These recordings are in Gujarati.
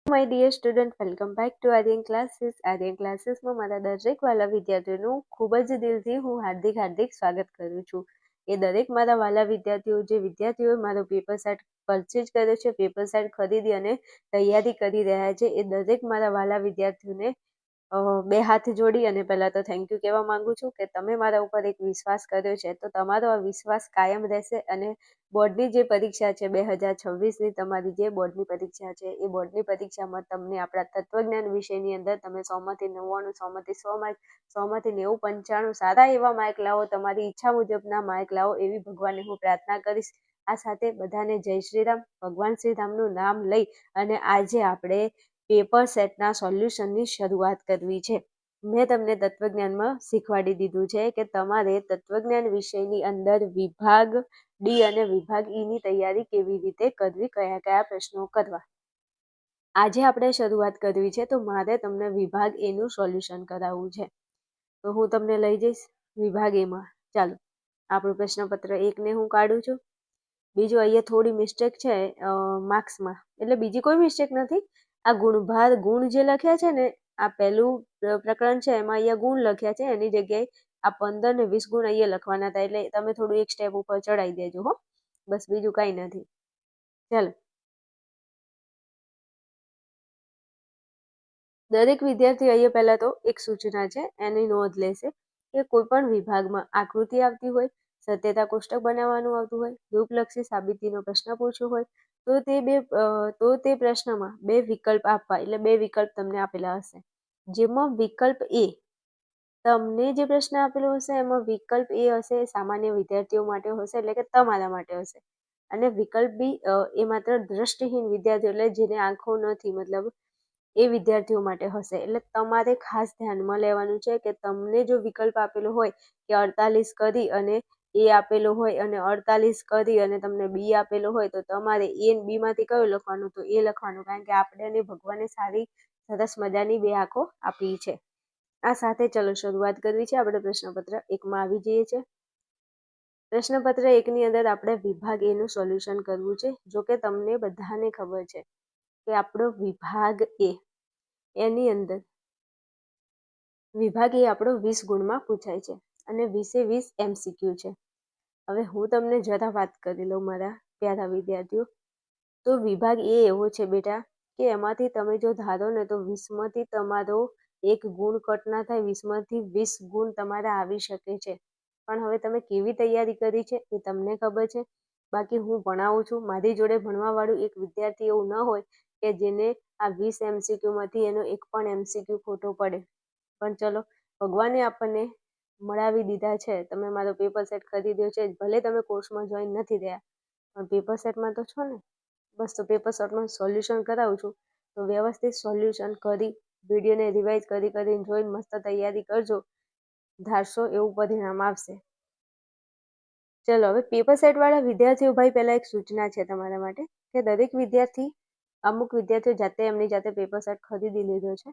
My dear student, welcome back to Aryan classes. આર્યન ક્લાસીસમાં મારા દરેક વાલા વિદ્યાર્થીઓનું ખૂબ જ દિલથી હું હાર્દિક સ્વાગત કરું છું. એ દરેક મારા વાલા વિદ્યાર્થીઓએ મારો પેપર સેટ પરચેજ કર્યો છે, પેપર સેટ ખરીદી અને તૈયારી કરી રહ્યા છે, એ દરેક મારા વાલા વિદ્યાર્થીઓને બે હાથ જોડી અને પહેલાં તો થેન્ક યુ કહેવા માંગુ છું કે તમે મારા ઉપર એક વિશ્વાસ કર્યો છે, તો તમારો આ વિશ્વાસ કાયમ રહેશે. અને બોર્ડની જે પરીક્ષા છે 2026ની, તમારી જે બોર્ડની પરીક્ષા છે એ બોર્ડની પરીક્ષામાં તમને આપણા તત્વજ્ઞાન વિષયની અંદર તમે 100માંથી 99, 100માંથી 100 માર્ક, 100માંથી 90, 95 સારા એવા માર્ક લાવો, તમારી ઈચ્છા મુજબના માર્ક લાવો એવી ભગવાનને હું પ્રાર્થના કરીશ. આ સાથે બધાને જય શ્રી રામ. ભગવાન શ્રી રામનું નામ લઈ અને આજે આપણે પેપર સેટના સોલ્યુશનની શરૂઆત કરવી છે. મેં તમને તત્વજ્ઞાનમાં શીખવાડી દીધું છે કે તમારે તત્વજ્ઞાન વિષયની અંદર વિભાગ ડી અને વિભાગ ઈની તૈયારી કેવી રીતે કરવી, કયા કયા પ્રશ્નો કરવા. આજે આપણે શરૂઆત કરવી છે, તો મારે તમને વિભાગ એનું સોલ્યુશન કરાવવું છે. તો હું તમને લઈ જઈશ વિભાગ એમાં. ચાલો, આપણું પ્રશ્નપત્ર 1ને હું કાઢું છું. બીજું અહીંયા થોડી મિસ્ટેક છે માર્ક્સમાં, એટલે બીજી કોઈ મિસ્ટેક નથી. આ ગુણભાર ગુણ જે લખ્યા છે ને, આ પહેલું પ્રકરણ છે એમાં અહીંયા ગુણ લખ્યા છે, એની જગ્યાએ આ 15 ને 20 ગુણ અહીંયા લખવાના હતા, એટલે તમે થોડું એક સ્ટેપ ઉપર ચડાવી દેજો હો. બસ બીજું કાંઈ નથી. ચાલો, દરેક વિદ્યાર્થી અહીંયા પહેલા તો એક સૂચના છે એની નોંધ લેશે કે કોઈ પણ વિભાગમાં આકૃતિ આવતી હોય, સત્યતા કોષ્ટક બનાવવાનું આવતું હોય, રૂપલક્ષી સાબિતીનો પ્રશ્ન પૂછ્યો હોય, તો તે પ્રશ્નમાં બે વિકલ્પ આપવા, એટલે બે વિકલ્પ તમને આપેલા હશે. જેમાં વિકલ્પ એ, તમને જે પ્રશ્ન આપેલો હશે એમાં વિકલ્પ એ હશે સામાન્ય વિદ્યાર્થીઓ માટે હશે, એટલે કે તમારા માટે હશે. અને વિકલ્પ બી એ માત્ર દ્રષ્ટિહીન વિદ્યાર્થીઓ, એટલે જેને આંખો નથી, મતલબ એ વિદ્યાર્થીઓ માટે હશે. એટલે તમારે ખાસ ધ્યાનમાં લેવાનું છે કે તમને જો વિકલ્પ આપેલો હોય કે 48 કરી અને એ આપેલો હોય અને 48 કરી અને તમને બી આપેલો હોય, તો તમારે એ અને બી માંથી કયું લખવાનું, તો એ લખવાનું, કારણ કે આપણે ભગવાને સારી સરસ મજાની બે આંખો આપી છે. આ સાથે ચલો શરૂઆત કરવી છે. આપણે પ્રશ્નપત્ર 1માં આવી જઈએ છીએ. પ્રશ્નપત્ર 1ની અંદર આપણે વિભાગ એનું સોલ્યુશન કરવું છે. જો કે તમને બધાને ખબર છે કે આપણો વિભાગ એની અંદર વિભાગ એ આપણો 20 ગુણમાં પૂછાય છે અને 20 MCQ છે. હવે હું તમને જરા વાત કરી લઉં મારા પ્યારા વિદ્યાર્થીઓ. તો વિભાગ એ એવો છે બેટા કે એમાંથી તમે જો ધારો ને તો 20માંથી તમારો એક ગુણ કટ ના થાય, 20માંથી 20 ગુણ તમારા આવી શકે છે. પણ હવે તમે કેવી તૈયારી કરી છે એ તમને ખબર છે. બાકી હું ભણાવું છું, મારી જોડે ભણવા વાળું એક વિદ્યાર્થી એવું ન હોય કે જેને આ 20 MCQમાંથી એનો એક પણ MCQ ખોટો પડે. પણ ચલો, ભગવાને આપણને મળાવી દીધા છે. તમે મારો પેપર સેટ ખરીદ્યો છે, ભલે તમે કોર્સમાં જોઈન નથી થયા પણ પેપર સેટમાં તો છો ને. બસ, તો પેપર સેટમાં સોલ્યુશન કરાવું છું, તો વ્યવસ્થિત સોલ્યુશન કરી વિડીયોને રિવાઇઝ કરીને જોઈને મસ્ત તૈયારી કરજો. ધારશો એવું પરિણામ આવશે. ચલો, હવે પેપર સેટ વાળા વિદ્યાર્થીઓ ભાઈ, પહેલા એક સૂચના છે તમારા માટે કે દરેક વિદ્યાર્થી, અમુક વિદ્યાર્થીઓ એમની જાતે પેપર સેટ ખરીદી લીધો છે.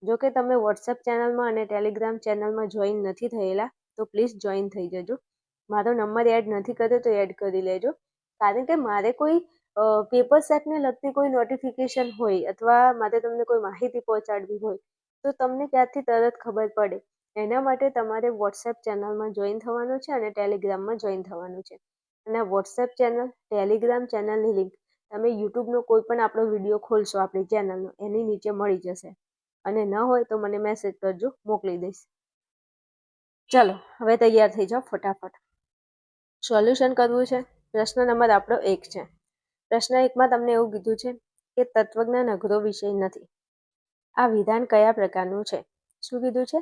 જો કે તમે વોટ્સએપ ચેનલમાં અને ટેલિગ્રામ ચેનલમાં જોઈન નથી થયેલા, તો પ્લીઝ જોઈન થઈ જજો. મારો નંબર એડ નથી કર્યો તો એડ કરી લેજો, કારણ કે મારે કોઈ પેપર સેટને લગતી કોઈ નોટિફિકેશન હોય અથવા મારે તમને કોઈ માહિતી પહોંચાડવી હોય તો તમને ત્યાંથી તરત ખબર પડે. એના માટે તમારે વોટ્સએપ ચેનલમાં જોઈન થવાનું છે અને ટેલિગ્રામમાં જોઈન થવાનું છે. અને વોટ્સએપ ચેનલ, ટેલિગ્રામ ચેનલની લિંક તમે યુટ્યુબનો કોઈ પણ આપણો વિડીયો ખોલશો આપણી ચેનલનો, એની નીચે મળી જશે. અને ન હોય તો મને મેસેજ કરજો, મોકલી દઈશ. ચલો, હવે તૈયાર થઈ જાઓ ફટાફટ. સોલ્યુશન કરવું છે. પ્રશ્ન નંબર આપણો 1 છે. પ્રશ્ન 1માં તમને એવું કીધું છે કે તત્વજ્ઞાન અઘરો વિષય નથી. આ વિધાન કયા પ્રકારનું છે? શું કીધું છે?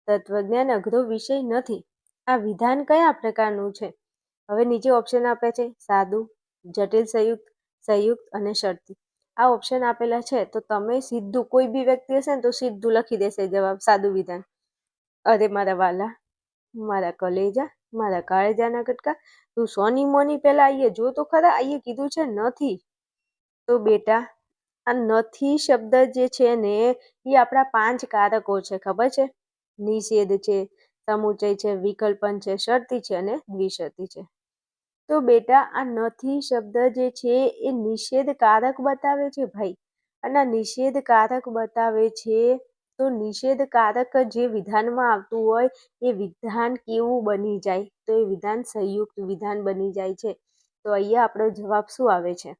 તત્વજ્ઞાન અઘરો વિષય નથી. આ વિધાન કયા પ્રકારનું છે? હવે નીચે ઓપ્શન આપ્યા છે: સાદું, જટિલ સંયુક્ત, સંયુક્ત અને શરતી. આ ઓપ્શન આપેલા છે તો તમે સીધું, કોઈ બી વ્યક્તિ હશે ને તો સીધું લખી દેશે જવાબ, સાદું વિધાન. અરે મારા વાલા, મારા કલેજા, મારા કાળજાના કટકા, તું સોની મોની પેલા આઈએ જો તો ખરા, આઈએ કીધું છે નથી. તો બેટા, આ નથી શબ્દ જે છે ને એ આપણા 5 કારકો છે, ખબર છે? નિષેધ છે, સમુચય છે, વિકલ્પન છે, શરતી છે અને દ્વિશરતી છે. તો બેટા, આ નથી શબ્દ જે છે એ નિષેધ કારક બતાવે છે ભાઈ. અને આ નિષેધકારક બતાવે છે. તો નિષેધકારક જે વિધાનમાં આવતું હોય એ વિધાન કેવું બની જાય? તો એ વિધાન સંયુક્ત વિધાન બની જાય છે. તો અહીંયા આપણો જવાબ શું આવે છે?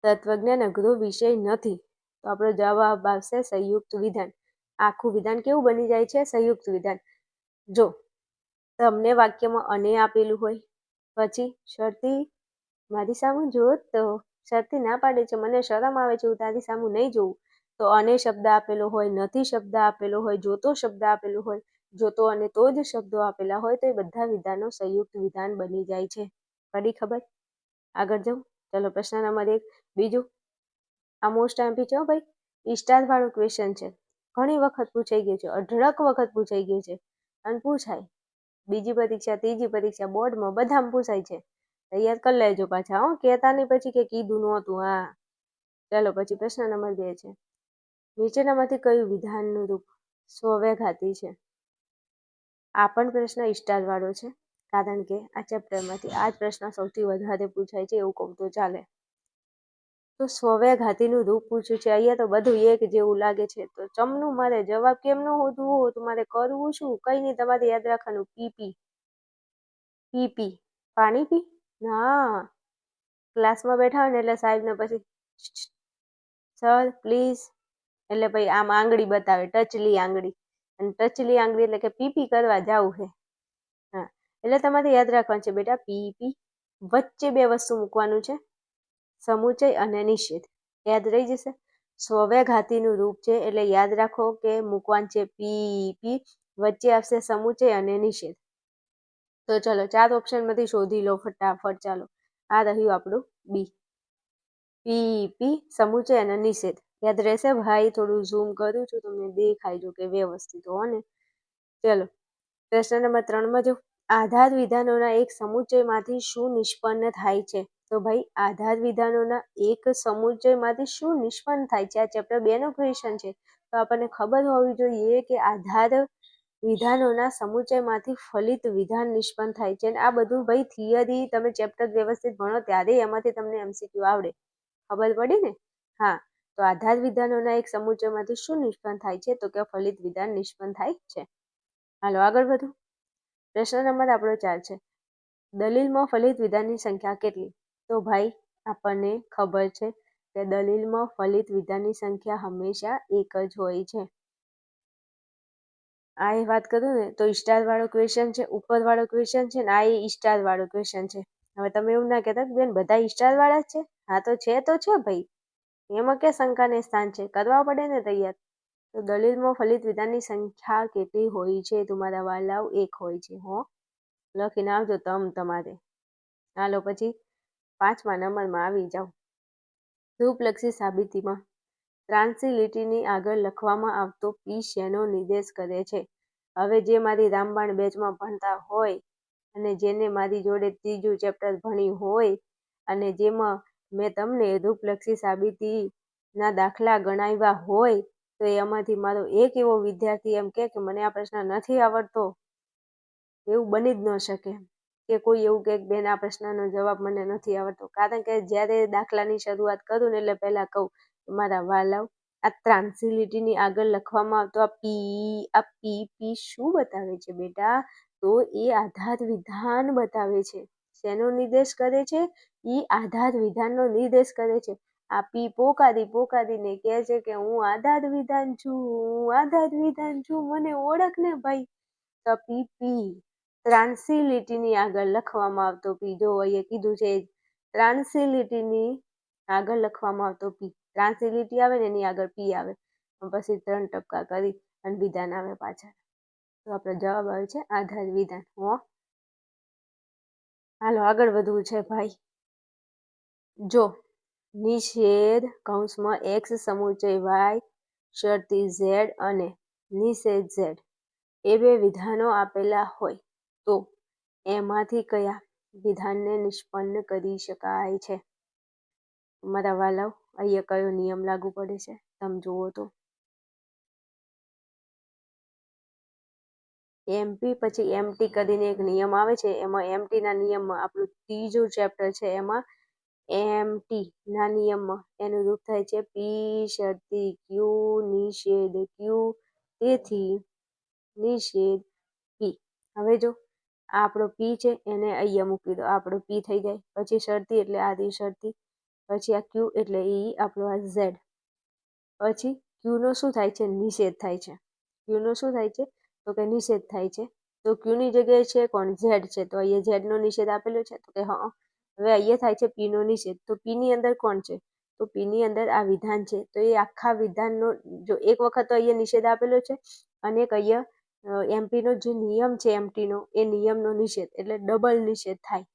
તત્વજ્ઞાન અઘરો વિષય નથી. તો આપણો જવાબ આવશે સંયુક્ત વિધાન. આખું વિધાન કેવું બની જાય છે? સંયુક્ત વિધાન. જો તમને વાક્યમાં અને આપેલું હોય, પછી શરતી મારી સામે જો તો શરતી ના પાડે છે, મને શરમ આવે છે, હું તારી સામે નહીં જોઉં. તો અને શબ્દ આપેલો હોય, નથી શબ્દ આપેલો હોય, જોતો શબ્દ આપેલો હોય, જોતો અને તો જ શબ્દો આપેલા હોય, તો એ બધા વિધાનો સંયુક્ત વિધાન બની જાય છે. પડી ખબર? આગળ જાઉં? ચલો પ્રશ્ન નંબર 1. બીજું, આ મોસ્ટ એમપી છે ભાઈ, સ્ટાર વાળું ક્વેશ્ચન છે. ઘણી વખત પૂછાઈ ગયું છે, અઢળક વખત પૂછાઈ ગયું છે અને પૂછાય. બીજી પરીક્ષા, ત્રીજી પરીક્ષા, બોર્ડમાં બધામાં પૂછાય છે. તૈયાર કરી લેજો પાછા, કહેતા નહીં પછી કે કીધું નહોતું. હા, ચાલો પછી પ્રશ્ન નંબર 2 છે. નીચેનામાંથી કયું વિધાનનું રૂપ સ્વવ્યાઘાતી છે? આ પણ પ્રશ્ન સ્ટાર વાળો છે, કારણ કે આ ચેપ્ટરમાંથી આ જ પ્રશ્ન સૌથી વધારે પૂછાય છે એવું કહું તો ચાલે. તો સ્વવ્યાઘાતીનું રૂપ પૂછ્યું છે. અહીંયા તો બધું એક જેવું લાગે છે. તો ચમનું મારે જવાબ કેમનું હોતું? તમારે કરવું શું? કંઈ નહીં, તમારે યાદ રાખવાનું પીપી. પીપી પાણી પી? ના, ક્લાસમાં બેઠા હોય ને એટલે સાહેબને પછી સર પ્લીઝ, એટલે ભાઈ આમ આંગળી બતાવે, ટચલી આંગળી. અને ટચલી આંગળી એટલે કે પીપી કરવા જાવું છે. હા, એટલે તમારે યાદ રાખવાનું છે બેટા પીપી. વચ્ચે બે વસ્તુ મૂકવાનું છે, સમુચય અને નિષેધ. યાદ રહી જશે. સ્વવ્યાઘાતીનું રૂપ છે એટલે યાદ રાખો કે મૂકવાનું છે પીપી, વચ્ચે આવશે સમુચય અને નિષેધ. તો ચલો 4 ઓપ્શનમાંથી શોધી લો ફટાફટ. ચાલો, આ રહ્યું આપણું બી. પીપી, સમુચય અને નિષેધ. યાદ રહેશે ભાઈ? થોડું ઝૂમ કરું છું, તમને દેખાય જો કે વ્યવસ્થિત હો ને. ચલો પ્રશ્ન નંબર 3માં જો, આધાર વિધાનોના એક સમુચયમાંથી શું નિષ્પન્ન થાય છે? તો ભાઈ આધાર વિધાનોના એક સમુચયમાંથી શું નિષ્પન્ન થાય છે? આ ચેપ્ટર 2 નો ક્વેશ્ચન છે. તો આપણને ખબર હોવી જોઈએ કે આધાર વિધાનોના સમુચયમાંથી ફલિત વિધાન નિષ્પન્ન થાય છે. અને આ બધું ભાઈ થિયરી તમે ચેપ્ટર વ્યવસ્થિત ભણો ત્યારે એમાંથી તમને MCQ આવડે. ખબર પડી ને? હા, તો આધાર વિધાનોના એક સમુચયમાંથી શું નિષ્પન્ન થાય છે? તો કે ફલિત વિધાન નિષ્પન્ન થાય છે. હાલો આગળ વધુ. પ્રશ્ન નંબર આપણો 4 છે. દલીલમાં ફલિત વિધાનની સંખ્યા કેટલી? તો ભાઈ આપણને ખબર છે કે દલીલમાં ફલિત વિધાનની સંખ્યા હંમેશા એક જ હોય છે. આ એ વાત કરું ને તો સ્ટાર વાળો ક્વેશ્ચન છે, ઉપર વાળો ક્વેશ્ચન છે ને આ એ સ્ટાર વાળો ક્વેશ્ચન છે. હવે તમે એવું ના કહેતા બેન બધા સ્ટાર વાળા જ છે. હા તો છે ભાઈ, એમાં કે શંકાને સ્થાન છે, કરવા પડે ને તૈયાર. તો દલીલમાં ફલિત વિધાનની સંખ્યા કેટલી હોય છે? તમારા વાલાઓ 1 હોય છે. લખીને આવજો તમારે. હાલો પછી 5મા નંબરમાં આવી જાઓ. રૂપલક્ષી સાબિતીમાં ત્રાંસી લીટીની આગળ લખવામાં આવતો પી શેનો નિર્દેશ કરે છે? હવે જે મારી રામબાણ બેચમાં ભણતા હોય અને જેને મારી જોડે 3જું ચેપ્ટર ભણ્યું હોય અને જેમાં મેં તમને રૂપલક્ષી સાબિતીના દાખલા ગણાવ્યા હોય, તો એમાંથી મારો એક એવો વિદ્યાર્થી એમ કે મને આ પ્રશ્ન નથી આવડતો, એવું બની જ ન શકે કે કોઈ એવું કે બેન આ પ્રશ્નનો જવાબ મને નથી આવડતો. કારણ કે જ્યારે દાખલાની શરૂઆત કરું ને એટલે પહેલા કહું મારા વાલાવ, આ ત્રાંસી લીટીની આગળ લખવામાં આવતો આ પી શું બતાવે છે બેટા? તો એ આધાર વિધાન બતાવે છે. શેનો નિર્દેશ કરે છે? એ આધાર વિધાનનો નિર્દેશ કરે છે. આ પી પોકારીને કહે છે કે હું આધાર વિધાન છું, મને ઓળખ ને ભાઈ. તો પી ત્રાંસી લીટીની આગળ લખવામાં આવતો પી. જો અહીંયા કીધું છે ત્રાંસી લીટીની આગળ લખવામાં આવતો પી. ત્રાંસી લીટી આવે ને એની આગળ પી આવે, પછી 3 ટપકા કરી અને વિધાન આવે પાછળ. તો આપણો જવાબ આવે છે આધાર વિધાન. હાલો આગળ વધવું છે ભાઈ. જો નિષેધ કૌંસમાં x સમુચય y, શરતી z અને નિષેધ z એ 2 વિધાનો આપેલા હોય તો એમાંથી કયા વિધાનને નિષ્પન્ન કરી શકાય છે? મારા વાલાવ, અહીંયા કયો નિયમ લાગુ પડે છે તમે જુઓ તો. એમપી પછી એમટી કરીને એક નિયમ આવે છે. એમાં એમટીના નિયમમાં આપણું 3જું ચેપ્ટર છે, એમાં એમ ટી ના નિયમમાં એનું રૂપ થાય છે પી શરતી ક્યુ નિષેધ ક્યુ તેથી નિષેધ પી. હવે જો આ આપણો પી છે એને અહીંયા મૂકી દો, આપણો પી થઈ જાય. પછી શરતી એટલે આદિ શરતી, પછી આ ક્યુ એટલે ઈ આપણો આ ઝેડ. પછી ક્યુનો શું થાય છે? નિષેધ થાય છે. ક્યુનો શું થાય છે? તો કે નિષેધ થાય છે. તો ક્યુની જગ્યાએ છે કોણ? ઝેડ છે. તો અહીંયા ઝેડનો નિષેધ આપેલો છે તો કે હા. હવે અહીંયા થાય છે પીનો નિષેધ. તો પીની અંદર કોણ છે? તો પીની અંદર આ વિધાન છે. તો એ આખા વિધાનનો જો એક વખત તો અહીંયા નિષેધ આપેલો છે અને એક અહીંયા એમપીનો જે નિયમ છે એમટીનો એ નિયમનો નિષેધ એટલે ડબલ નિષેધ થાય.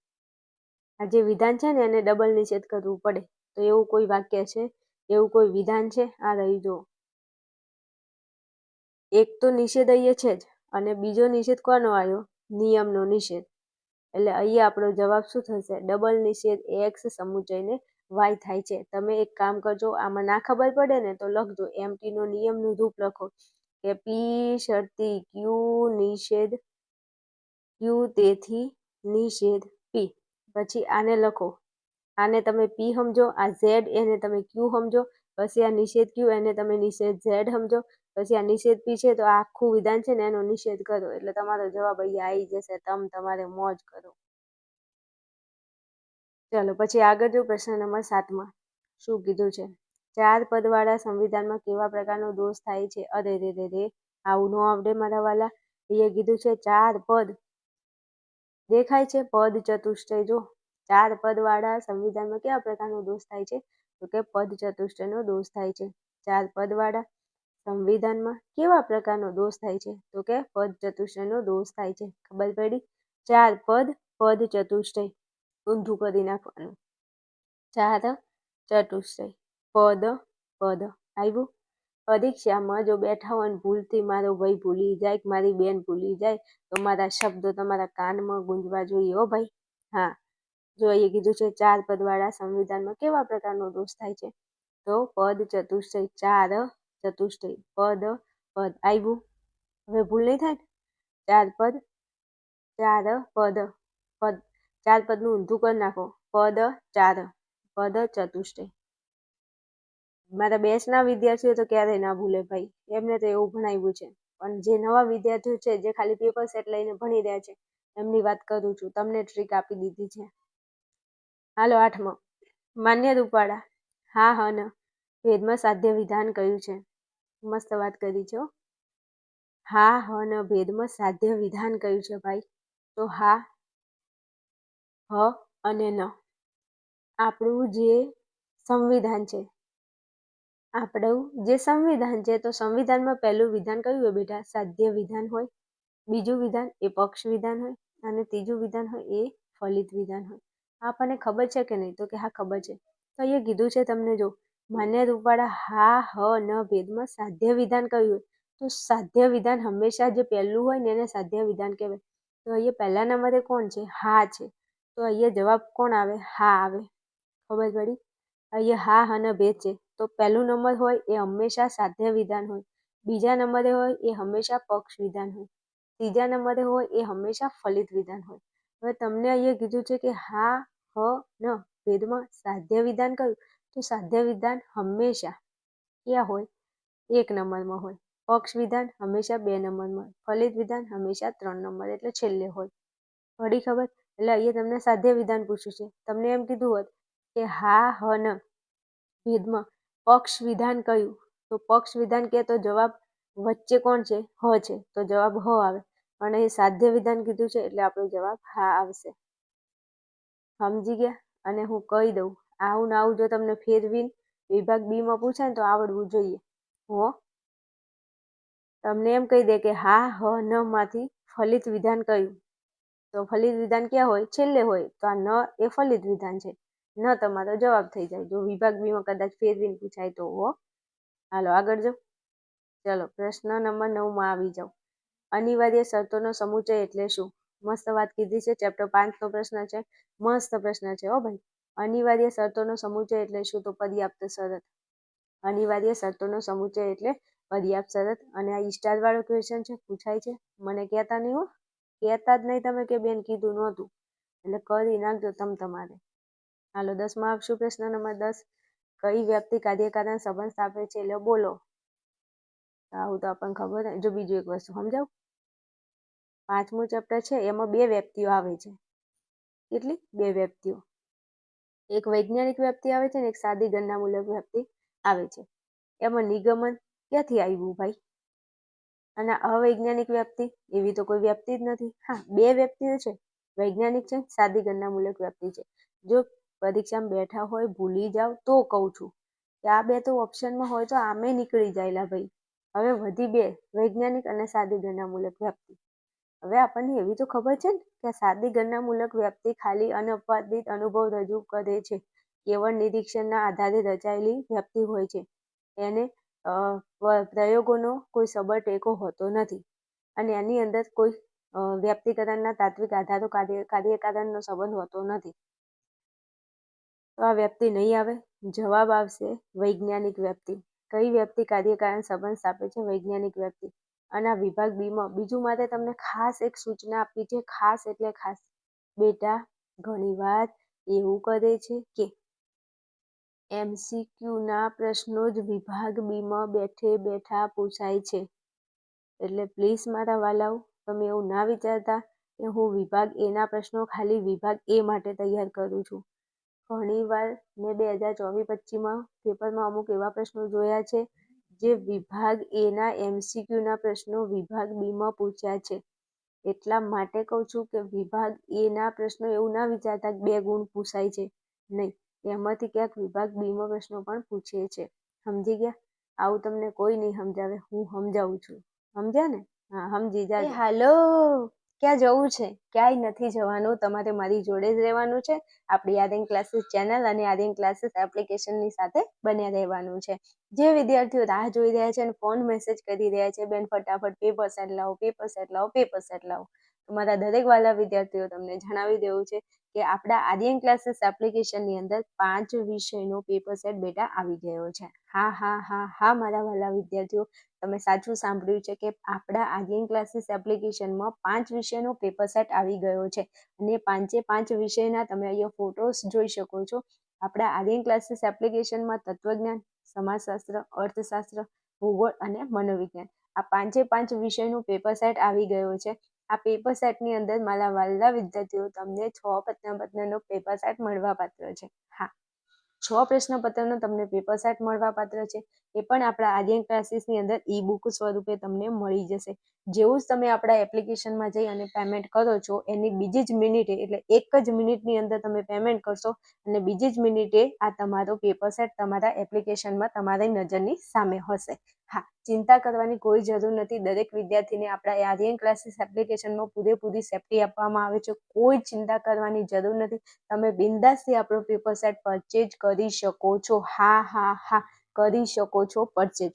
આ જે વિધાન છે ને એને ડબલ નિષેધ કરવું પડે. તો એવું કોઈ વાક્ય છે, એવું કોઈ વિધાન છે? આ રહી જો. એક તો નિષેધ અહીંયા છે જ અને બીજો નિષેધ કોનો આવ્યો? નિયમનો નિષેધ. એટલે અહીંયા આપણો જવાબ શું થશે? ડબલ નિષેધ એક્સ સમુચયને વાય થાય છે. તમે એક કામ કરજો, આમાં ના ખબર પડે ને તો લખજો એમટી નો નિયમનું રૂપ લખો કે પી શરતી ક્યુ નિષેધ ક્યુ તેથી નિષેધ પી. પછી આને લખો, આને તમે પી સમજો, આ ઝેડ એને તમે ક્યુ સમજો, પછી આ નિષેધ ક્યુ એને તમે નિષેધ ઝેડ સમજો, પછી આ નિષેધ પી છે તો આ આખું વિધાન છે ને એનો નિષેધ કરો એટલે તમારો જવાબ અહીંયા આવી જશે. તમારે મોજ કરો. ચાલો પછી આગળ જો પ્રશ્ન નંબર 7માં શું કીધું છે? 4 પદવાળા સંવિધાનમાં કેવા પ્રકારનો દોષ થાય છે? અરે રે રે રે, આવું ન આવડે મારા વાલા. અહીંયા કીધું છે 4 પદ દેખાય છે, પદ ચતુષ્ટય. જો 4 પદવાળા સંવિધાનમાં કેવા પ્રકારનો દોષ થાય છે? તો કે પદ ચતુષ્ટયનો દોષ થાય છે. 4 પદવાળા સંવિધાનમાં કેવા પ્રકારનો દોષ થાય છે? તો કે પદ ચતુષ્ટયનો દોષ થાય છે. ખબર પડી? 4 પદ, પદ ચતુષ્ટય ઊંધું કરી નાખવાનું. 4 ચતુષ્ટય પદ પદ આવ્યું. પરીક્ષામાં જો બેઠા હોય ને ભૂલથી મારો ભાઈ ભૂલી જાય કે મારી બેન ભૂલી જાય તો મારા શબ્દો તમારા કાનમાં ગુંજવા જોઈએ હો ભાઈ. હા, જો અહીંયા કીધું છે 4 પદવાળા સંવિધાનમાં કેવા પ્રકારનો દોષ થાય છે? તો પદ ચતુષ્ટય, 4 ચતુષ્ટય પદ પદ આવ્યું. હવે ભૂલ નહીં થાય. 4 પદ, 4 પદ પદ, 4 પદનું ઊંધું કરી નાખો. પદ 4 પદ ચતુષ્ટય. મારા બેચના વિદ્યાર્થીઓ તો ક્યારેય ના ભૂલે ભાઈ, એમને તો એવું ભણાવ્યું છે. પણ જે નવા વિદ્યાર્થીઓ છે જે ખાલી પેપર સેટ લઈને ભણી રહ્યા છે એમની વાત કરું છું. તમને ટ્રીક આપી દીધી છે. હાલો 8મો, માન્ય રૂપાળા હા હ ન ભેદમાં સાધ્ય વિધાન કયું છે? મસ્ત વાત કરી છે. હા હ ન ભેદમાં સાધ્ય વિધાન કયું છે ભાઈ? તો હા, હ અને ન. આપણું જે સંવિધાન છે, તો સંવિધાનમાં પહેલું વિધાન કયું હોય બેટા? સાધ્ય વિધાન હોય. બીજું વિધાન એ પક્ષ વિધાન હોય અને ત્રીજું વિધાન હોય એ ફલિત વિધાન હોય. આપણને ખબર છે કે નહીં? તો કે હા ખબર છે. તો અહીંયા કીધું છે તમને જો માન્ય રૂપવાળા હા હ ન ભેદમાં સાધ્ય વિધાન કયું હોય? તો સાધ્ય વિધાન હંમેશા જે પહેલું હોય ને એને સાધ્ય વિધાન કહેવાય. તો અહીંયા પહેલા નંબરે કોણ છે? હા છે. તો અહીંયા જવાબ કોણ આવે? હા આવે. ખબર પડી? અહીંયા હા અને ભેદ છે તો પહેલું નંબર હોય એ હંમેશા સાધ્ય વિધાન હોય, બીજા નંબરે હોય એ હંમેશા પક્ષ વિધાન હોય, ત્રીજા નંબરે હોય એ હંમેશા ફલિત વિધાન હોય. હવે તમને અહીંયા કીધું છે કે હા હ ન ભેદમાં સાધ્ય વિધાન કયું? તો સાધ્ય વિધાન હંમેશા ક્યાં હોય? 1 નંબરમાં હોય. પક્ષ વિધાન હંમેશા 2 નંબરમાં હોય. ફલિત વિધાન હંમેશા 3 નંબર એટલે છેલ્લે હોય. પડી ખબર? એટલે અહીંયા તમને સાધ્ય વિધાન પૂછ્યું છે. તમને એમ કીધું હોત કે હા હ ન ભેદમાં પક્ષ વિધાન કયું? તો પક્ષ વિધાન કે તો જવાબ વચ્ચે કોણ છે? હ છે. તો જવાબ હ આવે. અને એ સાધ્ય વિધાન કીધું છે એટલે આપણો જવાબ હા આવશે. સમજી ગયા? અને હું કહી દઉં, આવું ને આવું જો તમને ફેરવીને વિભાગ બી માં પૂછે ને તો આવડવું જોઈએ. હો, તમને એમ કહી દે કે હા હ ન માંથી ફલિત વિધાન કયું? તો ફલિત વિધાન ક્યાં હોય? છેલ્લે હોય. તો આ ન એ ફલિત વિધાન છે. ન તમારો જવાબ થઈ જાય જો વિભાગ બી માં કદાચ ફેરવીને પૂછાય તો. હો, હાલો આગળ જો. ચલો પ્રશ્ન નંબર 9માં આવી જાઓ. અનિવાર્ય શરતોનો સમુચય એટલે શું? મસ્ત વાત કીધી છે. ચેપ્ટર 5 નો પ્રશ્ન છે. મસ્ત પ્રશ્ન છે હો ભાઈ. અનિવાર્ય શરતોનો સમુચય એટલે શું? તો પર્યાપ્ત શરત. અનિવાર્ય શરતોનો સમુચય એટલે પર્યાપ્ત શરત. અને આ સ્ટાર વાળો ક્વેશ્ચન છે, પૂછાય છે. મને કહેતા નહીં હો, કહેતા જ નહીં તમે કે બેન કીધું નહોતું. એટલે કરી નાખજો તમારે. હાલો 10માં આપશું પ્રશ્ન નંબર 10. કઈ વ્યક્તિ કાર્યકારણ સંબંધ સ્થાપે છે એટલે બોલો. આવું તો આપણને ખબર છે. જો બીજું એક વસ્તુ સમજાવું, 5મું ચેપ્ટર છે એમાં 2 વ્યક્તિઓ આવે છે. કેટલી? 2 વ્યક્તિઓ. એક વૈજ્ઞાનિક વ્યક્તિ આવે છે ને એક સાદી ગણનામૂલક વ્યક્તિ આવે છે. એમાં નિગમન ક્યાંથી આવ્યું ભાઈ? અને અવૈજ્ઞાનિક વ્યક્તિ એવી તો કોઈ વ્યક્તિ જ નથી. હા, 2 વ્યક્તિઓ છે, વૈજ્ઞાનિક છે, સાદી ગણનામૂલક વ્યક્તિ છે. જો પરીક્ષામાં બેઠા હોય ભૂલી જાવ તો કહું છું કે આ 2 તો ઓપ્શનમાં હોય તો આમે નીકળી જાયલા ભાઈ. હવે વધી 2, વૈજ્ઞાનિક અને સાદી ગણનામૂલક વ્યક્તિ. હવે આપણને એવી તો ખબર છે ને કે સાદી ગણનામૂલક વ્યક્તિ ખાલી અનઅપવાદિત અનુભવ રજૂ કરે છે. કેવળ નિરીક્ષણના આધારે રચાયેલી વ્યક્તિ હોય છે. એને પ્રયોગોનો કોઈ સબળ ટેકો હોતો નથી અને એની અંદર કોઈ વ્યક્તિકરણના તાત્વિક આધારો કાર્યકારણનો સંબંધ હોતો નથી. તો આ વ્યક્તિ નહીં આવે. જવાબ આવશે વૈજ્ઞાનિક વ્યક્તિ. કઈ વ્યક્તિ કાર્યકારણ સંબંધ સ્થાપે છે? વૈજ્ઞાનિક વ્યક્તિ. અને આ વિભાગ બીમાં બીજું મારે તમને ખાસ એક સૂચના આપી છે. ખાસ એટલે ખાસ. બેટા ઘણીવાર એવું કરે છે કે MCQના પ્રશ્નો જ વિભાગ બીમાં બેઠે બેઠા પૂછાય છે. એટલે પ્લીઝ મારા વાલાઓ, તમે એવું ના વિચારતા કે હું વિભાગ એના પ્રશ્નો ખાલી વિભાગ એ માટે તૈયાર કરું છું. ઘણીવાર મેં 2024-25માં પેપરમાં અમુક એવા પ્રશ્નો જોયા છે જે વિભાગ એના MCQના પ્રશ્નો વિભાગ બીમાં પૂછ્યા છે. એટલા માટે કહું છું કે વિભાગ એના પ્રશ્નો એવું ના વિચારતા કે 2 ગુણ પૂછાય છે. નહીં, એમાંથી ક્યાંક વિભાગ બીમાં પ્રશ્નો પણ પૂછે છે. સમજી ગયા? આવું તમને કોઈ નહીં સમજાવે, હું સમજાવું છું. સમજ્યા ને? હા, સમજી જાજો. હાલો, ક્યાં જવું છે? ક્યાંય નથી જવાનું, તમારે મારી જોડે જ રહેવાનું છે. આપણી આર્યન ક્લાસીસ ચેનલ અને આર્યન ક્લાસીસ એપ્લિકેશનની સાથે બન્યા રહેવાનું છે. જે વિદ્યાર્થીઓ રાહ જોઈ રહ્યા છે અને ફોન મેસેજ કરી રહ્યા છે, બેન ફટાફટ પેપર સેટ લાવો, પેપર સેટ લાવો, પેપર સેટ લાવો, તમારા દરેક વાલા વિદ્યાર્થીઓ તમને જણાવી દેવું છે કે આપણા આર્યન ક્લાસીસ એપ્લિકેશનની અંદર 5 વિષયનો પેપર સેટ બેટા આવી ગયો છે. હા હા હા હા મારા વાલા વિદ્યાર્થીઓ, તમે સાચું સાંભળ્યું છે કે આપણા આર્યન ક્લાસીસ એપ્લિકેશનમાં 5 વિષયનો પેપર સેટ આવી ગયો છે. અને 5 વિષયના તમે અહીંયા ફોટોસ જોઈ શકો છો. આપણા આર્યન ક્લાસીસ એપ્લિકેશનમાં તત્વજ્ઞાન, સમાજશાસ્ત્ર, અર્થશાસ્ત્ર, ભૂગોળ અને મનોવિજ્ઞાન આ 5 વિષયનું પેપર સેટ આવી ગયો છે. આ પેપર સેટની અંદર મારા વાલા વિદ્યાર્થીઓ તમને 6 પ્રશ્નપત્રનો પેપર સેટ મળવાપાત્ર છે. હા, 6 પ્રશ્નપત્રનો તમને પેપર સેટ મળવાપાત્ર છે. એ પણ આપણા આર્યન ક્લાસીસની અંદર ઈ બુક સ્વરૂપે તમને મળી જશે. જેવું જ તમે આપણા એપ્લિકેશનમાં જઈ અને પેમેન્ટ કરો છો એની બીજી જ મિનિટે, એટલે 1 જ મિનિટની અંદર તમે પેમેન્ટ કરશો અને બીજી જ મિનિટે આ તમારો પેપર સેટ તમારા એપ્લિકેશનમાં તમારી નજરની સામે હશે. હા, ચિંતા કરવાની કોઈ જરૂર નથી. દરેક વિદ્યાર્થીને આપણા આર્યન ક્લાસીસ એપ્લિકેશનમાં પૂરેપૂરી સેફ્ટી આપવામાં આવે છે. કોઈ ચિંતા કરવાની જરૂર નથી. તમે બિંદાસથી આપણો પેપર સેટ પરચેજ કરી શકો છો. હા હા હા, કરી શકો છો પરચેજ.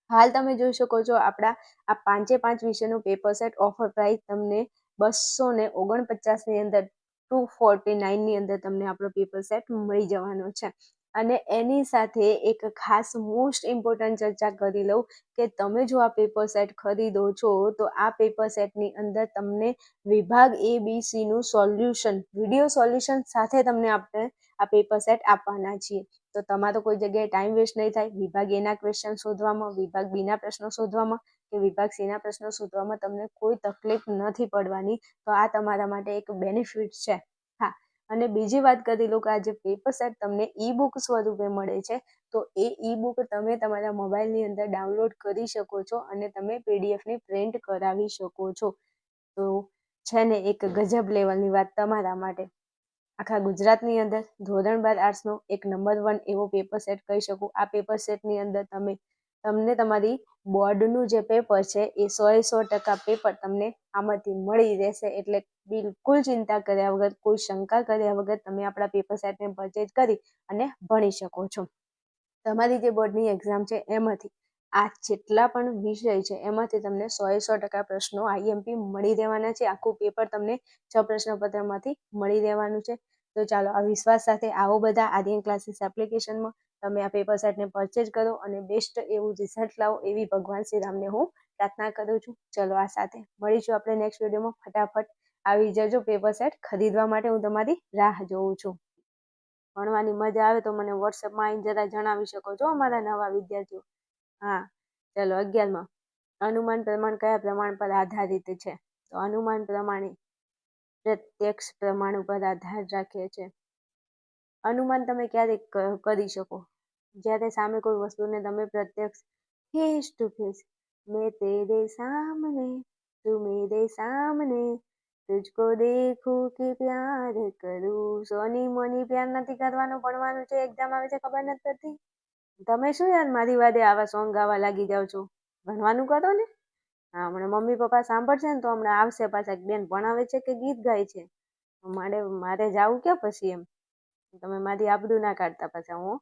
હાલ તમે જોઈ શકો છો આપણા આ 5 વિષયનું પેપર સેટ ઓફર પ્રાઇસ તમને 249 ની અંદર 249 ની અંદર તમને આપણો પેપર સેટ મળી જવાનો છે. અને એની સાથે એક ખાસ મોસ્ટ ઇમ્પોર્ટન્ટ ચર્ચા કરી લઉં કે તમે જો આ પેપર સેટ ખરીદો છો તો આ પેપર સેટની અંદર તમને વિભાગ ABC નું સોલ્યુશન, વિડીયો સોલ્યુશન સાથે તમને આપણે આ પેપર સેટ આપવાના છીએ. તો તમારો કોઈ જગ્યાએ ટાઈમ વેસ્ટ નહીં થાય. વિભાગ એના ક્વેશ્ચન શોધવામાં, વિભાગ બીના પ્રશ્નો શોધવામાં કે વિભાગ સીના પ્રશ્નો શોધવામાં તમને કોઈ તકલીફ નથી પડવાની. તો આ તમારા માટે એક બેનિફિટ છે. હા, અને બીજી વાત કરી લો કે આ જે પેપર સેટ તમને ઈ બુક સ્વરૂપે મળે છે તો એ ઈ બુક તમે તમારા મોબાઈલની અંદર ડાઉનલોડ કરી શકો છો અને તમે પીડીએફની પ્રિન્ટ કરાવી શકો છો. તો છે ને એક ગજબ લેવલની વાત તમારા માટે. આખા ગુજરાતની અંદર ધોરણ 12 આર્ટ્સનો એક નંબર 1 એવો પેપર સેટ કહી શકું. આ પેપર સેટની અંદર તમને તમારી બોર્ડનું જે પેપર છે એ 100% પેપર તમને આમાંથી મળી રહેશે. એટલે બિલકુલ ચિંતા કર્યા વગર, કોઈ શંકા કર્યા વગર તમે આપણા પેપર સેટને પરચેજ કરી અને ભણી શકો છો. તમારી જે બોર્ડની એક્ઝામ છે એમાંથી આ જેટલા પણ વિષય છે એમાંથી તમને 100% પ્રશ્નો IMP મળી રહેવાના છે. આખું પેપર તમને 6 પ્રશ્નપત્રમાંથી મળી રહેવાનું છે. તો ચાલો આ વિશ્વાસ સાથે આવો બધા આર્યન ક્લાસીસ એપ્લિકેશનમાં તમે આ પેપર સેટને પરચેજ કરો અને બેસ્ટ એવું રિઝલ્ટ લાવો એવી ભગવાન શ્રી રામને હું પ્રાર્થના કરું છું. ચલો આ સાથે મળીશું આપણે નેક્સ્ટ વિડીયોમાં. ફટાફટ આવી જજો પેપર સેટ ખરીદવા માટે, હું તમારી રાહ જોઉં છું. ભણવાની મજા આવે તો મને વોટ્સએપમાં આવીને જરા જણાવી શકો છો અમારા નવા વિદ્યાર્થીઓ. હા, ચલો 11માં અનુમાન પ્રમાણ કયા પ્રમાણ પર આધારિત છે? તો અનુમાન પ્રમાણે પ્રત્યક્ષ પ્રમાણ ઉપર આધાર રાખે છે. અનુમાન તમે ક્યારે કરી શકો? જ્યારે સામે કોઈ વસ્તુને તમે પ્રત્યક્ષ ફેસ ટુ ફેસ, મેં તેરે સામને તું મેરે સામને તુજકો દેખું કે પ્યાર કરું. સોની મોની પ્યાર નથી કરવાનો, ભણવાનું છે, એક્ઝામ આવે છે, ખબર નથી પડતી. તમે શું યાર મારી વાદે આવા સોંગ ગાવા લાગી જાઓ છો? ભણવાનું કરો ને. હા, હમણાં મમ્મી પપ્પા સાંભળશે ને તો હમણાં આવશે પાછા, બેન ભણાવે છે કે ગીત ગાય છે. મારે જાવું ક્યાં પછી એમ. તમે મારી આબરૂ ના કાઢતા પાછા. હું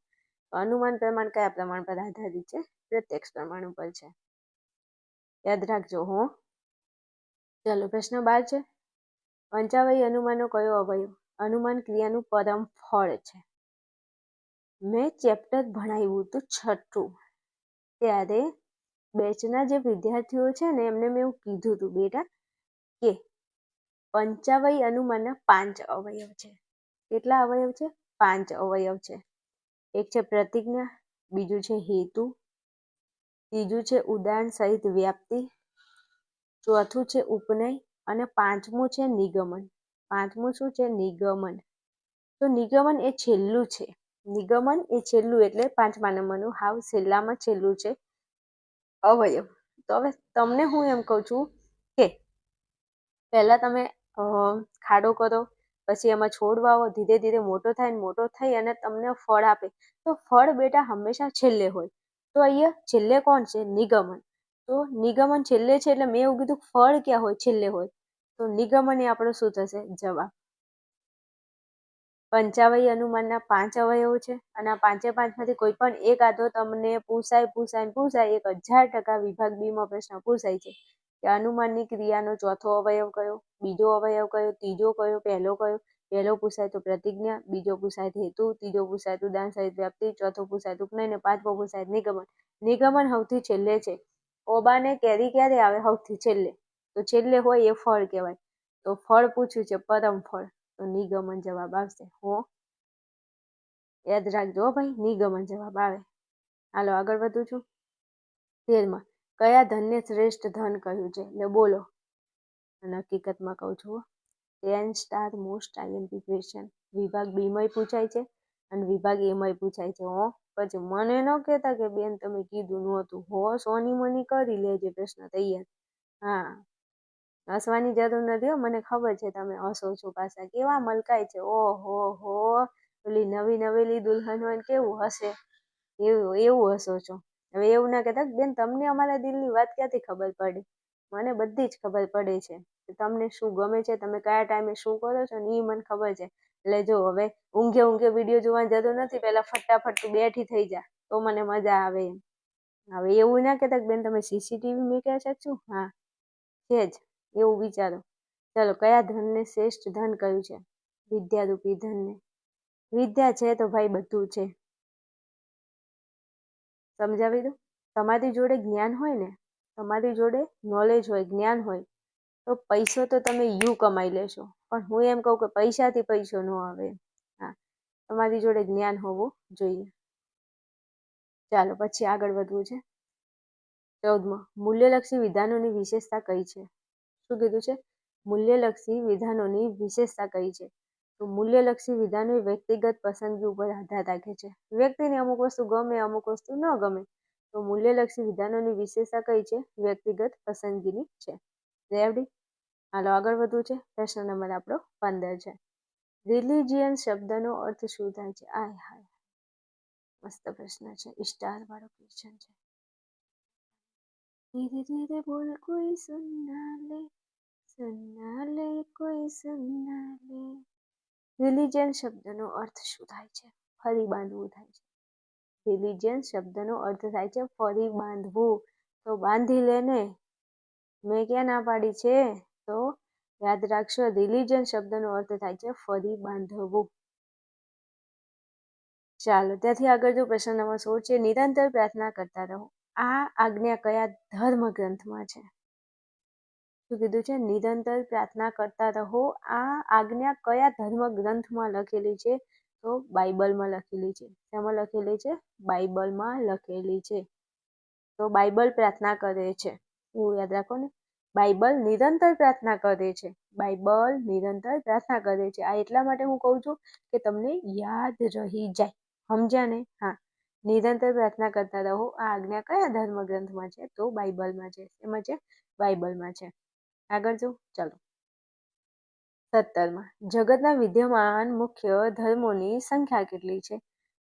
અનુમાન પ્રમાણ કયા પ્રમાણ પર આધારિત છે? પ્રત્યક્ષ પ્રમાણ ઉપર છે. યાદ રાખજો. હું ચાલો પ્રશ્ન 12 છે. પંચાવય અનુમાનનો કયો અવયવ અનુમાન ક્રિયાનું પરમ ફળ છે? મેં ચેપ્ટર ભણાવ્યું હતું 6ઠું, ત્યારે બેચના જે વિદ્યાર્થીઓ છે ને એમને મેં એવું કીધું હતું બેટા કે પંચાવય અનુમાનના 5 અવયવ છે. કેટલા અવયવ છે? 5 અવયવ છે. એક છે પ્રતિજ્ઞા, બીજું છે હેતુ, ત્રીજું છે ઉદાહરણ સહિત વ્યાપ્તિ, ચોથું છે ઉપનય અને પાંચમું છે નિગમન. પાંચમું શું છે? નિગમન. તો નિગમન એ છેલ્લું છે. નિગમન એ છેલ્લું એટલે 5મા નંબરનું હાવ છેલ્લામાં છેલ્લું છે અવયવ. તો હવે તમને હું એમ કહું છું કે પહેલા તમે ખાડો કરો, પછી એમાં છોડ વાવો, ધીરે ધીરે મોટો થાય ને મોટો થઈ અને તમને ફળ આપે. તો ફળ બેટા હંમેશા છેલ્લે હોય. તો અહીંયા છેલ્લે કોણ છે? નિગમન. તો નિગમન છેલ્લે છે એટલે મેં એવું કીધું ફળ ક્યાં હોય? છેલ્લે હોય. તો નિગમન એ આપણો શું થશે? જવાબ. પંચાવય અનુમાનના 5 અવયવો છે અને આ 5માંથી કોઈ પણ એક આધો તમને પૂછાય 1000% વિભાગ બી માં પ્રશ્ન પૂછાય છે કે અનુમાનની ક્રિયાનો ચોથો અવયવ કયો, બીજો અવયવ કયો, ત્રીજો કયો, પહેલો કયો. પહેલો પૂછાય તો પ્રતિજ્ઞા, બીજો પૂછાય હેતુ, ત્રીજો પૂછાય ઉદાહરણ સહિત વ્યાપ્તિ, ચોથો પૂછાય ઉપનય ને પાંચમો પૂછાય નિગમન. નિગમન સૌથી છેલ્લે છે. ઓબાને કેરી ક્યારે આવે? સૌથી છેલ્લે. તો છેલ્લે હોય એ ફળ કહેવાય. તો ફળ પૂછ્યું છે, પરમ ફળ, તો નિગમન જવાબ આવશે. યાદ રાખજો ભાઈ, નિગમન જવાબ આવે. હાલો આગળ વધું છું. 13માં કયા ધનને શ્રેષ્ઠ ધન કહ્યું છે? એટલે બોલો. અને હકીકતમાં કહું છું 10 મોસ્ટ આઈએમપી ક્વેશ્ચન વિભાગ બી માં પૂછાય છે અને વિભાગ એ માં પૂછાય છે. પછી મને ન કહેતા કે બેન તમે કીધું નહોતું. સોની મની કરી લેજે પ્રશ્ન તૈયાર. હા, હસવાની જરૂર નથી હો, મને ખબર છે તમે હસો છો પાછા. કેવા મલકાય છે. ઓહો હો, ઓલી નવી નવેલી દુલ્હન હોય કેવું હશે એવું હસો છો. હવે એવું ના કહેતા બેન તમને અમારા દિલની વાત ક્યાંથી ખબર પડે? મને બધી જ ખબર પડે છે કે તમને શું ગમે છે, તમે કયા ટાઈમે શું કરો છો ને એ મને ખબર છે. એટલે જો હવે ઊંઘે વિડીયો જોવાની જરૂર નથી, પહેલા ફટાફટ બેઠી થઈ જા તો મને મજા આવે એમ. હવે એવું ના કહેતા કે બેન તમે સીસીટીવી મૂક્યા છે શું? હા છે જ, એવું વિચારો. ચાલો કયા ધનને શ્રેષ્ઠ ધન કહ્યું છે? વિદ્યારૂપી ધનને. વિદ્યા છે તો ભાઈ બધું છે. સમજાવી દો. તમારી જોડે જ્ઞાન હોય ને, તમારી જોડે નોલેજ હોય, જ્ઞાન હોય, તો પૈસો તો તમે કમાઈ લેશો. પણ હું એમ કહું કે પૈસાથી પૈસો ન આવે. હા, તમારી જોડે જ્ઞાન હોવું જોઈએ. ચાલો પછી આગળ વધવું છે. 14માં મૂલ્યલક્ષી વિધાનોની વિશેષતા કઈ છે? શું કીધું છે? મૂલ્યલક્ષી વિધાનોની વિશેષતા કઈ છે? તો મૂલ્યલક્ષી વિધાનો વ્યક્તિગત પસંદગી ઉપર આધાર રાખે છે. વ્યક્તિને અમુક વસ્તુ ગમે, અમુક વસ્તુ ન ગમે. તો મૂલ્યલક્ષી વિધાનોની વિશેષતા કઈ છે? વ્યક્તિગત પસંદગીની છે. રેવડી. હાલો આગળ વધવું છે. પ્રશ્ન નંબર આપણો 15 છે. રિલિજિયન શબ્દનો અર્થ શું થાય છે? આય હાય, મસ્ત પ્રશ્ન છે. સ્ટાર વાળો ક્વેશ્ચન છે. ધીરે ધીરે બોલ કોઈ સુનના લે કોઈ સુનના લે. રિલિજિયન શબ્દનો અર્થ શું થાય છે? ફરી બાંધવું થાય છે. રિલિજિયન શબ્દનો અર્થ થાય છે ફરી બાંધવું. તો બાંધી લે ને, મેં ક્યાં ના પાડી છે? તો યાદ રાખશો, રિલિજિયન શબ્દનો અર્થ થાય છે ફરી બાંધવું. ચાલો ત્યાંથી આગળ જો પ્રશ્ન નંબર 16 છે. નિરંતર પ્રાર્થના કરતા રહો. આ આજ્ઞા કયા ધર્મ ગ્રંથમાં છે? શું કીધું છે? નિરંતર પ્રાર્થના કરતા રહો. આ આજ્ઞા કયા ધર્મ ગ્રંથમાં લખેલી છે? તો તો બાઇબલમાં લખેલી છે. શેમાં લખેલી છે? બાઇબલમાં લખેલી છે. તો બાઇબલ પ્રાર્થના કરે છે, એવું યાદ રાખો ને. બાઇબલ નિરંતર પ્રાર્થના કરે છે. બાઇબલ નિરંતર પ્રાર્થના કરે છે. આ એટલા માટે હું કહું છું કે તમને યાદ રહી જાય. સમજ્યા ને? હા, નિરંતર પ્રાર્થના કરતા રહો. આ આજ્ઞા કયા ધર્મ ગ્રંથમાં છે? તો બાઇબલમાં છે. એમાં છે? બાઇબલમાં છે. આગળ જો, ચાલો. 17માં જગતના વિદ્યમાન મુખ્ય ધર્મોની સંખ્યા કેટલી છે?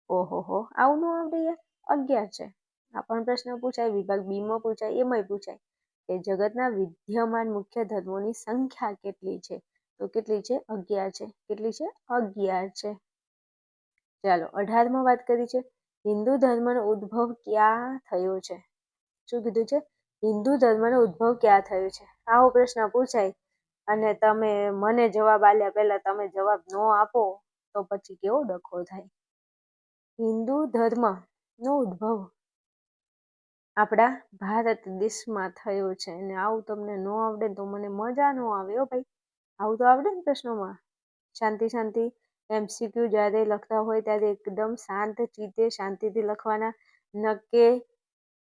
ઓહો, આવું ન આવડે યાર. 11 છે. આ પણ પ્રશ્ન પૂછાય, વિભાગ બી માં પૂછાય, એમાંય પૂછાય કે જગતના વિદ્યમાન મુખ્ય ધર્મોની સંખ્યા કેટલી છે? તો કેટલી છે? 11 છે. કેટલી છે? 11 છે. ચાલો, 18માં વાત કરી છે હિન્દુ ધર્મનો ઉદ્ભવ ક્યાં થયો છે? શું કીધું છે? હિન્દુ ધર્મનો ઉદ્ભવ ક્યાં થયો છે? આવો પ્રશ્ન પૂછાય અને તમે મને જવાબ આલ્યા પહેલા તમે જવાબ ન આપો તો પછી કેવો ડખો થાય. હિન્દુ ધર્મનો ઉદ્ભવ આપણા ભારત દેશમાં થયો છે અને આવું તમને ન આવડે તો મને મજા ન આવે. હો ભાઈ, આવું તો આવડે ને પ્રશ્નોમાં. શાંતિ MCQ જ્યારે લખતા હોય ત્યારે એકદમ શાંત ચિત્તે શાંતિથી લખવાના. નકે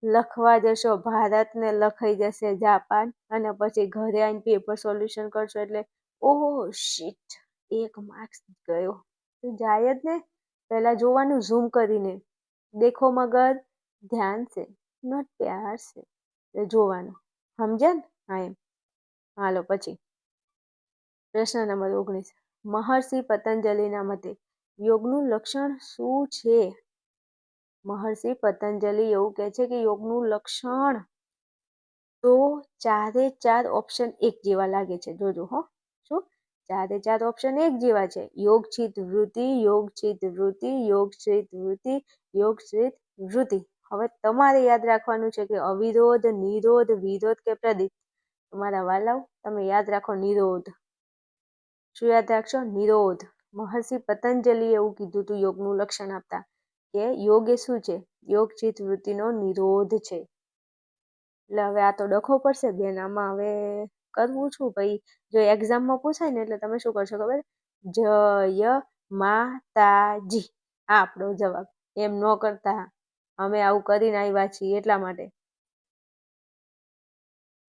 લખવા જશો ભારતને લખાઈ જશે જાપાન અને પછી ઘરે આવીને પેપર સોલ્યુશન કરશો એટલે ઓહો શીટ, 1 માર્ક્સ ગયો. તો જાય જ ને. પહેલા જોવાનું ઝૂમ કરીને. દેખો મગર ધ્યાન સે નોટ પ્યાર સે. જોવાનું. સમજ્યા ને? હા એમ. હાલો પછી પ્રશ્ન નંબર 19. મહર્ષિ પતંજલિના મતે યોગનું લક્ષણ શું છે? મહર્ષિ પતંજલિ એવું કહે છે કે યોગનું લક્ષણ તો 4 ઓપ્શન એક જેવા લાગે છે. જોજો હો. શું? 4 ઓપ્શન એક જેવા છે. યોગચિત વૃત્તિ, યોગચિત વૃત્તિ, યોગચિત વૃત્તિ, યોગચિત વૃત્તિ. હવે તમારે યાદ રાખવાનું છે કે અવિરોધ, નિરોધ, વિરોધ કે પ્રદિપ. તમારા વાલાઓ તમે યાદ રાખો નિરોધ. શું યાદ રાખશો? નિરોધ. મહર્ષિ પતંજલિ એવું કીધું હતું યોગનું લક્ષણ આપતા કે યોગ એ શું છે? યોગચિત વૃત્તિનો નિરોધ છે. એટલે હવે આ તો ડખો પડશે બેન. આમાં હવે કરવું છું ભાઈ. જો એક્ઝામમાં પૂછાય ને એટલે તમે શું કરશો ખબર? જય માતાજી, આ આપણો જવાબ. એમ ન કરતા. અમે આવું કરીને આવ્યા છીએ એટલા માટે.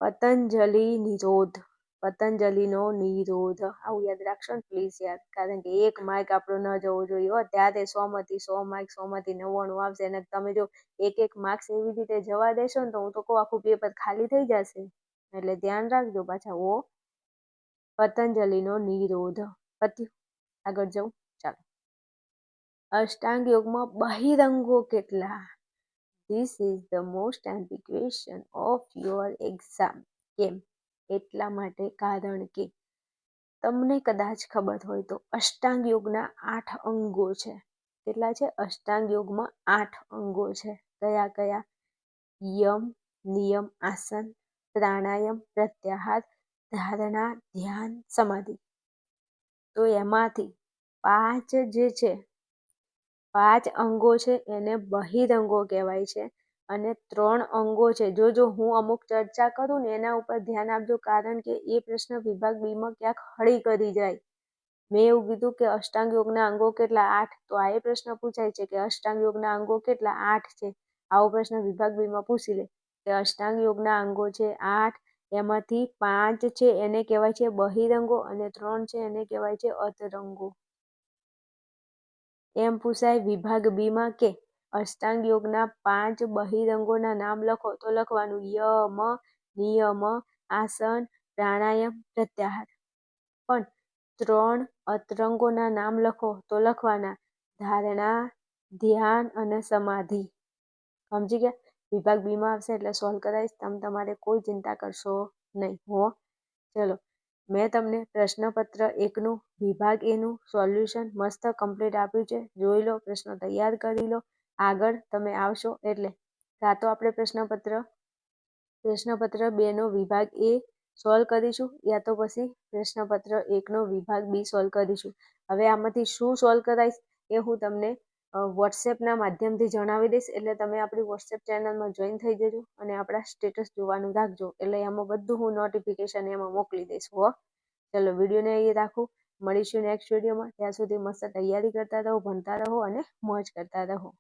પતંજલિ નિરોધ. પતંજલિનો નિરોધ. આવું યાદ રાખશો ને પ્લીઝ યાર. કારણ કે 1 માર્ક આપણો ન જવો જોઈએ. ત્યારે 100 માંથી 100 માર્ક, 100 માંથી 99 આવશે. અને તમે જો એક માર્ક્સ એવી રીતે જવા દેશો ને તો હું તો કહું આખું પેપર ખાલી થઈ જશે. એટલે ધ્યાન રાખજો પાછા. ઓ પતંજલિનો નિરોધ. પત્યું. આગળ જવું. ચાલો. અષ્ટાંગ યોગમાં બહિરંગો કેટલા? This is the most ambiguous question of your exam. કેમ? એટલા માટે કારણ કે તમને કદાચ ખબર હોય તો અષ્ટાંગ યોગના 8 અંગો છે. કેટલા છે? અષ્ટાંગ યોગમાં 8 અંગો છે. કયા કયા? યમ, નિયમ, આસન, પ્રાણાયામ, પ્રત્યાહાર, ધારણા, ધ્યાન, સમાધિ. તો એમાંથી 5 જે છે, 5 અંગો છે એને બહિરંગો કહેવાય છે. અને 3 અંગો છે. જો હું અમુક ચર્ચા કરું ને એના ઉપર ધ્યાન આપજો. કારણ કે એ પ્રશ્ન વિભાગ બી માં ક્યાંક હળી કરી જાય. મેં એવું કીધું કે અષ્ટાંગ યોગના અંગો કેટલા? 8. તો આ પ્રશ્ન પૂછાય છે કે અષ્ટાંગ યોગના અંગો કેટલા? 8 છે. આવો પ્રશ્ન વિભાગ બી માં પૂછી લે કે અષ્ટાંગ યોગના અંગો છે 8. એમાંથી 5 છે એને કહેવાય છે બહિરંગો અને 3 છે એને કહેવાય છે અતરંગો. એમ પૂછાય વિભાગ બી માં કે અષ્ટાંગ યોગના 5 બહિરંગોના નામ લખો. તો લખવાનું યમ, નિયમ, આસન, પ્રાણાયામ, પ્રત્યાહાર. પણ 3 અતરંગોના નામ લખો તો લખવાના ધારણા, ધ્યાન અને સમાધિ. સમજી ગયા? વિભાગ બી માં આવશે એટલે સોલ્વ કરાવીશ. તમારે કોઈ ચિંતા કરશો નહીં. હો ચલો, મેં તમને પ્રશ્નપત્ર 1નું વિભાગ એનું સોલ્યુશન મસ્ત કમ્પ્લીટ આપ્યું છે. જોઈ લો, પ્રશ્નો તૈયાર કરી લો. આગળ તમે આવશો એટલે કાં તો આપણે પ્રશ્નપત્ર 2નો વિભાગ એ સોલ્વ કરીશું યા તો પછી પ્રશ્નપત્ર 1નો વિભાગ બી સોલ્વ કરીશું. હવે આમાંથી શું સોલ્વ કરાઈશ એ હું તમને વોટ્સએપના માધ્યમથી જણાવી દઈશ. એટલે તમે આપણી વોટ્સએપ ચેનલમાં જોઈન થઈ જજો અને આપણા સ્ટેટસ જોવાનું રાખજો. એટલે એમાં બધું હું નોટિફિકેશન એમાં મોકલી દઈશ. હો ચલો, વિડીયોને અહીં રાખું. મળીશું નેક્સ્ટ વિડીયોમાં. ત્યાં સુધી મસ્ત તૈયારી કરતા રહો, ભણતા રહો અને મોજ કરતા રહો.